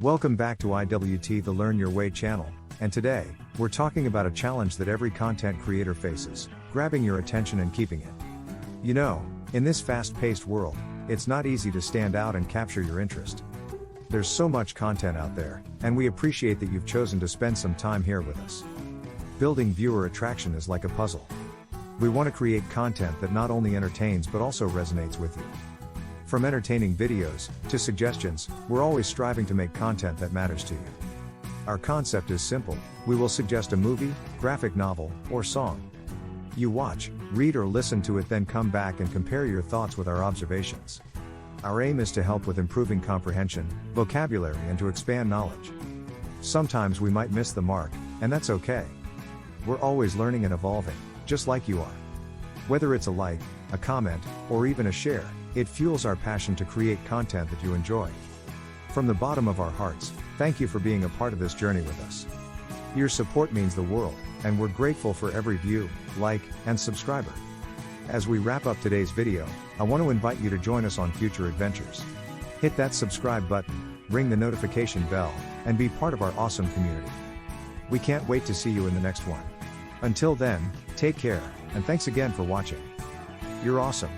Welcome back to IWT, the Learn Your Way channel, and today, we're talking about a challenge that every content creator faces: grabbing your attention and keeping it. You know, in this fast-paced world, it's not easy to stand out and capture your interest. There's so much content out there, and we appreciate that you've chosen to spend some time here with us. Building viewer attraction is like a puzzle. We want to create content that not only entertains but also resonates with you. From entertaining videos to suggestions, we're always striving to make content that matters to you. Our concept is simple: we will suggest a movie, graphic novel, or song. You watch, read, or listen to it, then come back and compare your thoughts with our observations. Our aim is to help with improving comprehension, vocabulary, and to expand knowledge. Sometimes we might miss the mark, and that's okay. We're always learning and evolving, just like you are. Whether it's a like, a comment, or even a share, it fuels our passion to create content that you enjoy. From the bottom of our hearts, thank you for being a part of this journey with us. Your support means the world, and we're grateful for every view, like, and subscriber. As we wrap up today's video, I want to invite you to join us on future adventures. Hit that subscribe button, ring the notification bell, and be part of our awesome community. We can't wait to see you in the next one. Until then, take care, and thanks again for watching. You're awesome.